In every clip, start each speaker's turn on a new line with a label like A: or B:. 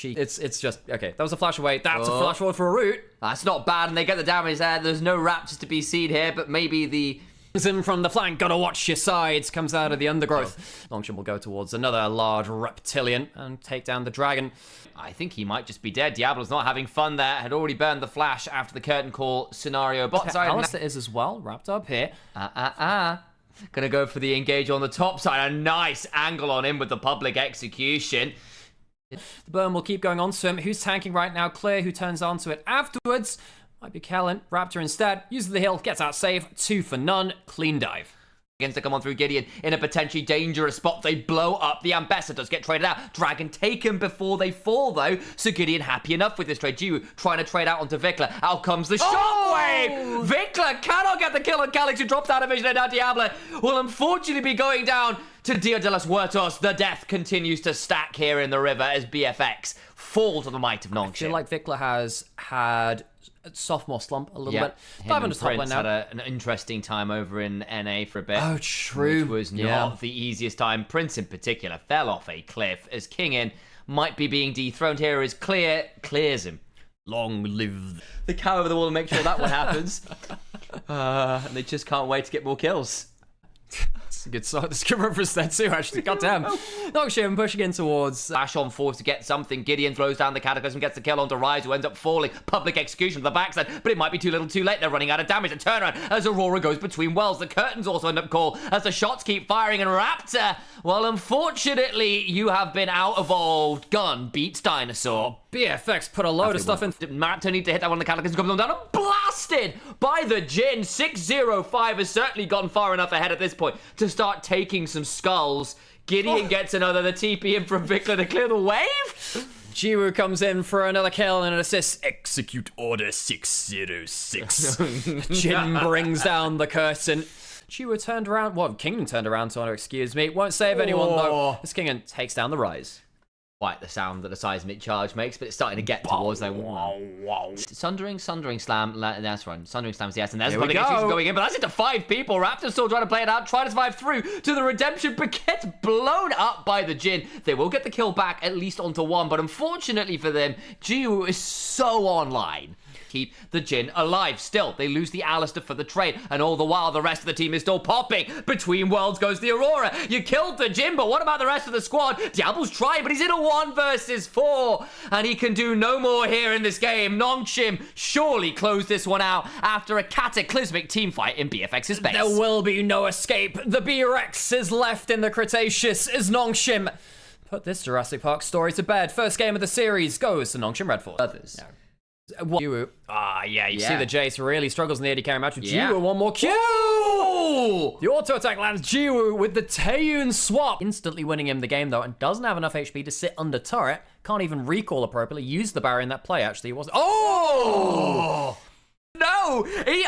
A: It's just, okay, that was a flash away. That's a flash forward for a root.
B: That's not bad, and they get the damage there. There's no Raptors to be seen here, but maybe the...
A: In from the flank, gotta watch your sides, comes out of the undergrowth. Nongshim will go towards another large reptilian and take down the dragon.
B: I think he might just be dead. Diablo's not having fun there. Had already burned the flash after the curtain call scenario. Bot side.
A: Alistair is as well, wrapped up here.
B: Gonna go for the engage on the top side. A nice angle on him with the public execution.
A: The burn will keep going on to him. Who's tanking right now? Clear, who turns onto it afterwards. Might be Kellen. Raptor instead. Uses the hill, gets out safe. 2 for none. Clean dive.
B: Begins to come on through Gideon in a potentially dangerous spot. They blow up. The ambassadors get traded out. Dragon taken before they fall, though. So Gideon happy enough with this trade. Jiwoo trying to trade out onto Vikla. Out comes the shockwave. Vikla cannot get the kill on Calix, who drops out of vision, and now Diablo will unfortunately be going down to Dia de los Huertos. The death continues to stack here in the river as BFX fall to the might of Nongshim.
A: I feel like Vikla has had a sophomore slump a little bit.
B: Him and Prince had an interesting time over in NA for a bit.
A: Oh, true.
B: Which was not the easiest time. Prince in particular fell off a cliff as Kingin might be being dethroned here as clears him. Long live the cow over the wall and make sure that one happens. And they just can't wait to get more kills.
A: It's a good song. This good reference there too, actually. Goddamn. Nongshim pushing in towards
B: Ash on force to get something. Gideon throws down the Cataclysm, gets the kill onto Rise, who ends up falling. Public execution to the backside, but it might be too little too late. They're running out of damage. A turnaround as Aurora goes between wells. The curtains also end up call as the shots keep firing. And Raptor, well, unfortunately, you have been out-evolved. Gun beats Dinosaur.
A: BFX put a load of stuff in.
B: Raptor need to hit that one. The Cataclysm comes on down and blasted by the Jin. 605 has certainly gone far enough ahead at this point to start taking some skulls. Gideon gets another. The TP in from Vikla to clear the wave.
A: Jiwoo comes in for another kill and an assist. Execute order 606. Jin brings down the curtain. Jiwoo turned around. Well, Kingdom turned around to honor, excuse me. Won't save anyone though. As Kingdom takes down the Rise.
B: Quite the sound that the seismic charge makes, but it's starting to get towards them. Sundering Slam. That's right. Sundering Slam's the S, and there's public execution going in, but that's into 5 people. Raptor's still trying to play it out, trying to survive through to the redemption, but gets blown up by the Jin. They will get the kill back, at least onto 1, but unfortunately for them, Jiwoo is so online. Keep the Jin alive. Still, they lose the Alistair for the trade, and all the while, the rest of the team is still popping. Between worlds goes the Aurora. You killed the Jin, but what about the rest of the squad? Diablo's trying, but he's in a 1 versus 4, and he can do no more here in this game. Nongshim surely closed this one out after a cataclysmic team fight in BFX's base.
A: There will be no escape. The BRX is left in the Cretaceous as Nongshim put this Jurassic Park story to bed. First game of the series goes to Nongshim RedForce.
B: Others.
A: No. Jiwoo. You see the Jace really struggles in the AD carry match with Jiwoo. One more Q! The auto attack lands Jiwoo with the Taeyun swap. Instantly winning him the game though, and doesn't have enough HP to sit under turret. Can't even recall appropriately. Use the barrier in that play actually. It was
B: No!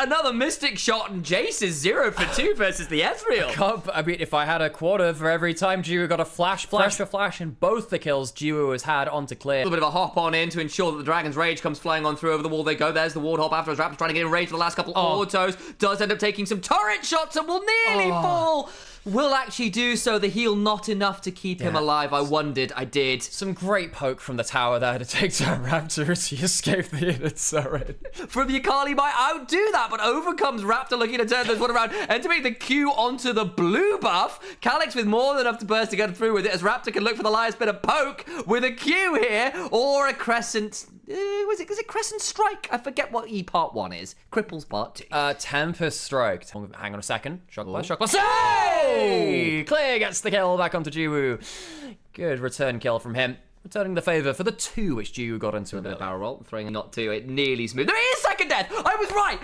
B: Another Mystic shot, and Jace is 0 for 2 versus the Ezreal.
A: I mean, if I had a quarter for every time Jiwoo got a flash for flash, and both the kills Jiwoo has had onto clear.
B: A little bit of a hop on in to ensure that the Dragon's Rage comes flying on through. Over the wall they go. There's the ward hop after his Raptors trying to get in range for the last couple autos. Does end up taking some turret shots and will nearly fall. Will actually do so. The heal not enough to keep him alive. I wondered. I did.
A: Some great poke from the tower there to take down Raptor as he escaped the unit turret.
B: From the Akali might outdo that, but overcomes Raptor looking to turn this one around and to make the Q onto the blue buff. Calix with more than enough to burst to get through with it as Raptor can look for the last bit of poke with a Q here or a Crescent. Is it Crescent Strike? I forget what part 1 is. Cripples part 2.
A: Tempest Strike. Hang on a second. Shock blast. Hey! Clear gets the kill back onto Jiwoo. Good return kill from him. Returning the favor for the 2 which Jiwoo got into a bit of
B: barrel roll, throwing a not 2. It nearly smooth. There is second death! I was right!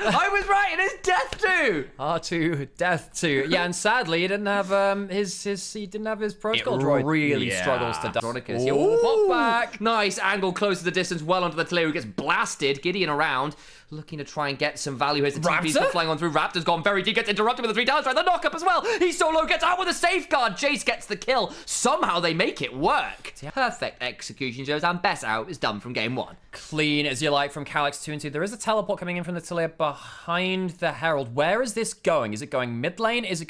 B: It is death 2!
A: R2, death 2. Yeah, and sadly he didn't have his protocol droid. Really struggles to die.
B: Pop back! Nice angle, closes the distance well onto the Taylor who gets blasted. Gideon around. Looking to try and get some value. Here's the TP's been flying on through. Raptor's gone very deep, gets interrupted with the 3 down strike. The knock-up as well. He's so low, gets out with a safeguard. Jace gets the kill. Somehow they make it work. Perfect execution shows, and best out is done from game 1.
A: Clean as you like from Calyx 2 and 2. There is a teleport coming in from the Talia behind the Herald. Where is this going? Is it going mid lane? Is it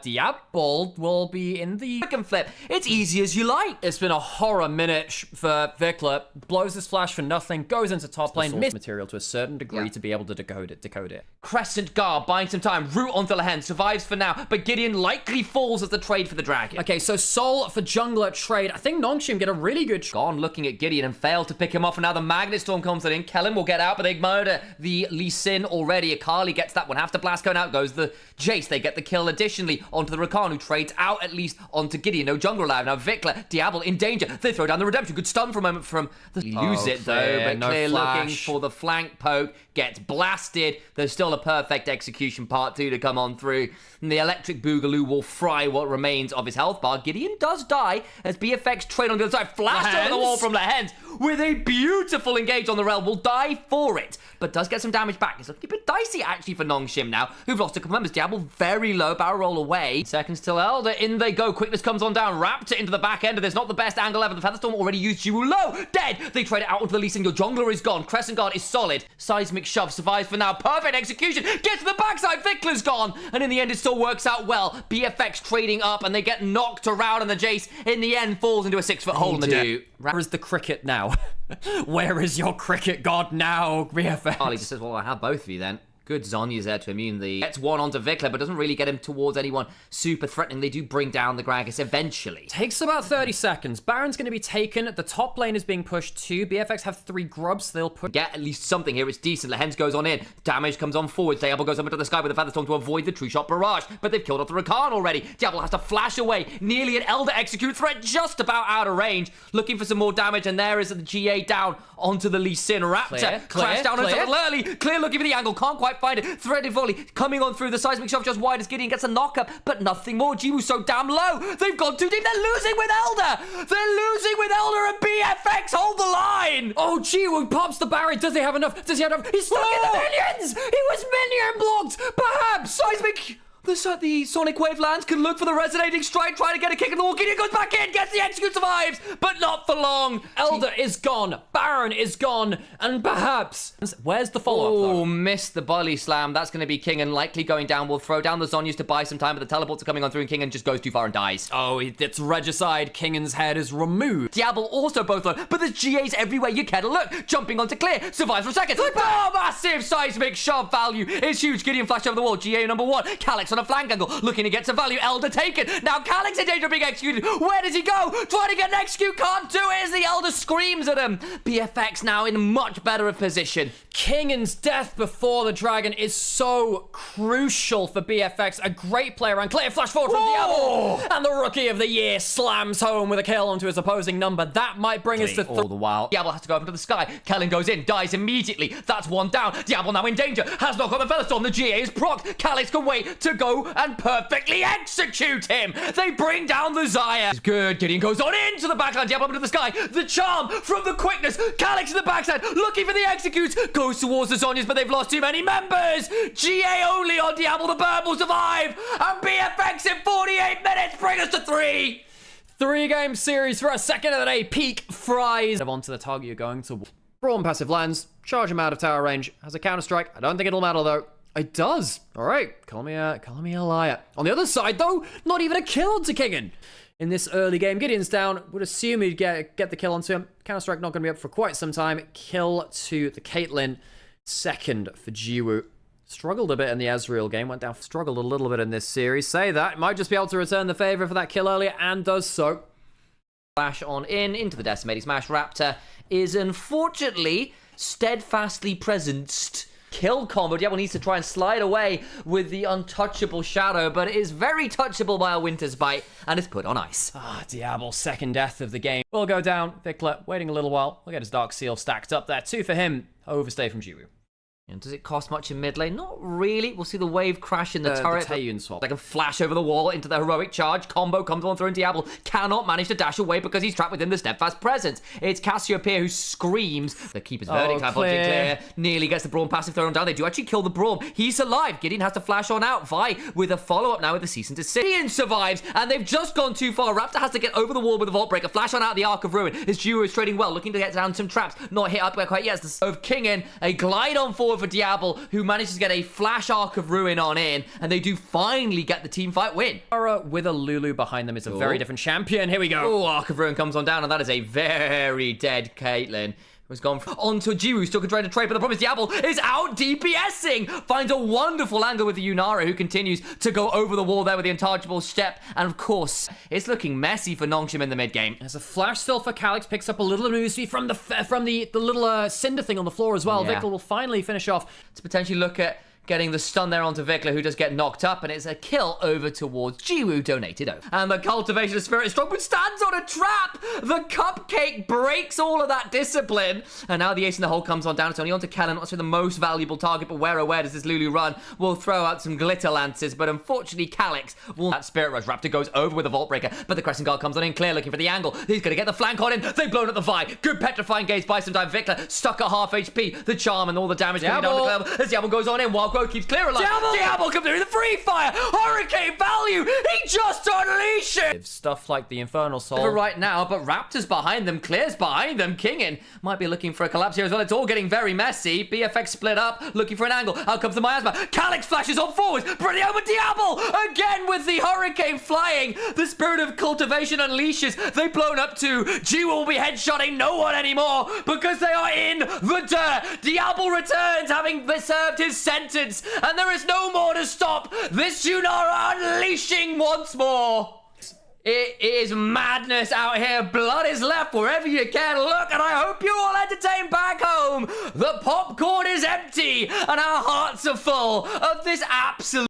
A: Diablo will be in the
B: Pick and flip. It's easy as you like.
A: It's been a horror minute for Vikla. Blows his flash for nothing, goes into top lane, missed material to a certain degree to be able to decode it.
B: Crescent Guard buying some time. Root onto Lehen, survives for now, but Gideon likely falls as the trade for the dragon.
A: Okay, so Soul for jungler trade. I think Nongshim get a really good
B: Gone looking at Gideon and failed to pick him off, and now the Magnet Storm comes in. Kellen will get out, but they murder the Lee Sin already. Akali gets that one. After Blast going out goes the Jace. They get the kill additionally onto the Rakan, who trades out at least onto Gideon. No jungler alive. Now Vikla, Diablo in danger. They throw down the Redemption. Good stun for a moment from the... Lose it though, but
A: no
B: Clear
A: flash.
B: looking for the flank poke. Gets blasted. There's still a perfect execution part 2 to come on through. And the Electric Boogaloo will fry what remains of his health bar. Gideon does die as BFX trade on the other side. Flash over the wall from Lehens with a beautiful engage on the rail. Will die for it, but does get some damage back. It's looking a bit dicey actually for Nongshim now, who've lost a couple members. Diablo very low, barrel roll away. Seconds till Elder. In they go. Quickness comes on down. Raptor into the back end. There's not the best angle ever. The Featherstorm already used Jiwoo low. Dead. They trade it out onto the Lee Sin. Your jungler is gone. Crescent Guard is solid. Seismic Shove survives for now. Perfect execution. Gets to the backside. Vikla's gone. And in the end, it still works out well. BFX trading up, and they get knocked around, and the Jace in the end falls into a 6-foot hole in the dirt.
A: Where is the cricket now? Where is your cricket god now, BFX?
B: Harley just says, well, I have both of you then. Good Zonya's there to immune the... Gets one onto Vikla, but doesn't really get him towards anyone super threatening. They do bring down the Gragas eventually.
A: Takes about 30 seconds. Baron's going to be taken. The top lane is being pushed too. BFX have 3 grubs. So they'll put...
B: Get at least something here. It's decent. Lehens goes on in. Damage comes on forward. Diablo goes up into the sky with the Featherstorm to avoid the True Shot barrage. But they've killed off the Rakan already. Diablo has to flash away. Nearly an Elder execute threat just about out of range. Looking for some more damage, and there is the GA down onto the Lee Sin. Raptor crash down onto the early. Clear looking for the angle. Can't quite find it. Threaded volley coming on through. The Seismic Shove just wide as Gideon gets a knock-up, but nothing more. Jiwoo's so damn low. They've gone too deep. They're losing with Elder. They're losing with Elder, and BFX hold the line.
A: Oh, Jiwoo pops the Baron. Does he have enough? Does he have enough? He's stuck in the minions. He was minion blocked. Perhaps
B: Seismic... The Sonic Wave lands, can look for the Resonating Strike, try to get a kick in the wall. Gideon goes back in, gets the execute, survives, but not for long.
A: Elder is gone, Baron is gone, and perhaps... Where's the follow-up, though?
B: Oh, missed the Bully Slam. That's going to be Kingen likely going down. We'll throw down the Zonyas to buy some time, but the teleports are coming on through, and Kingen just goes too far and dies.
A: Oh, it's regicide. Kingen's head is removed.
B: Diablo also both low, but there's GAs everywhere you care to look. Jumping onto Clear, survives for a second. Oh, massive Seismic Shove value is huge. Gideon flash over the wall, GA number 1. Calyx on a flank angle, looking to get some value. Elder taken. Now Calyx in danger of being executed. Where does he go? Trying to get an execute. Can't do it as the Elder screams at him. BFX now in much better a position.
A: Kingen's death before the dragon is so crucial for BFX. A great play around. Clear flash forward from Diablo. And the Rookie of the Year slams home with a kill onto his opposing number. That might bring us to...
B: All the while, Diablo has to go up into the sky. Kellen goes in, dies immediately. That's one down. Diablo now in danger. Has not got the Featherstorm. The GA is procced. Calyx can wait to go and perfectly execute him. They bring down the Zaya. It's good. Gideon goes on into the backline. Diablo up into the sky. The charm from the quickness. Calyx in the backside, looking for the executes. Goes towards the Zonyas, but they've lost too many members. GA only on Diablo. The bird will survive. And BFX in 48 minutes bring us to 3.
A: 3-game series for our second of the day. Peak fries. Onto the target you're going to. Brawn passive lands. Charge him out of tower range. Has a counter strike. I don't think it'll matter though. It does. All right. Call me a liar. On the other side though, not even a kill to Kingen. In this early game, Gideon's down. Would assume he'd get the kill onto him. Counter strike not going to be up for quite some time. Kill to the Caitlyn. Second for Jiwoo. Struggled a bit in the Ezreal game. Went down. Struggled a little bit in this series. Say that. Might just be able to return the favor for that kill earlier, and does so.
B: Flash on in into the Decimating Smash. Raptor is unfortunately steadfastly presenced. Kill combo. Diablo needs to try and slide away with the untouchable Shadow, but it is very touchable by a Winter's Bite, and it's put on ice.
A: Diablo, second death of the game. Will go down. Vikla waiting a little while. We'll get his Dark Seal stacked up there. 2 for him. Overstay from Jiwoo.
B: And does it cost much in mid lane? Not really. We'll see the wave crash in the turret.
A: The Taeyun swap.
B: They can flash over the wall into the heroic charge. Combo comes on through, and Diablo cannot manage to dash away because he's trapped within the steadfast presence. It's Cassiopeia who screams. The keeper's verdict, clear. Nearly gets the Braum passive thrown down. They do actually kill the Braum. He's alive. Gideon has to flash on out. Vi with a follow-up now with the cease and desist. Gideon survives, and they've just gone too far. Raptor has to get over the wall with the Vault Breaker. Flash on out the Arc of Ruin. His duo is trading well, looking to get down some traps. Not hit up quite yet. The of King in. A glide on forward for Diablo, who manages to get a flash Arc of Ruin on in, and they do finally get the team fight win.
A: Pharah with a Lulu behind them is a very different champion. Here we go.
B: Oh, Arc of Ruin comes on down, and that is a very dead Caitlyn. Has gone onto Jiwoo, still trying to trade, but the problem is Diablo is out DPSing. Finds a wonderful angle with the Yunara, who continues to go over the wall there with the untouchable step. And of course, it's looking messy for Nongshim in the mid game.
A: There's a flash still for Calyx, picks up a little move speed from the little cinder thing on the floor as well.
B: Yeah.
A: Vikla will finally finish off.
B: To potentially look at getting the stun there onto Vikla, who does get knocked up, and it's a kill over towards Jiwoo, donated over. And the Cultivation of Spirit is strong, but stands on a trap! The Cupcake breaks all of that discipline, and now the ace in the hole comes on down. It's only onto Kellen, not necessarily the most valuable target, but where does this Lulu run? We'll throw out some Glitter Lances, but unfortunately Calyx will... That Spirit Rush. Raptor goes over with the Vault Breaker, but the Crescent Guard comes on in clear, looking for the angle. He's going to get the flank on in. They've blown up the Vi. Good Petrifying Gaze by some time. Vikla stuck at half HP. The Charm and all the damage coming down the level as Diablo goes on in. Wild Growth keeps clear alive. Diablo comes through the free fire. Hurricane value. He just unleashes
A: stuff like the Infernal Soul
B: right now, but Raptors behind them, Clear's behind them. Kingin might be looking for a collapse here as well. It's all getting very messy. BFX split up, looking for an angle. Out comes the Miasma. Calyx flashes on forwards. Brilliant, but Diablo again with the Hurricane flying. The Spirit of Cultivation unleashes. They've blown up too. Jiwoo will be headshotting no one anymore because they are in the dirt. Diablo returns, having served his sentence, and there is no more to stop this Yunara unleashing once more. It is madness out here. Blood is left wherever you can look, and I hope you're all entertained back home. The popcorn is empty, and our hearts are full of this absolute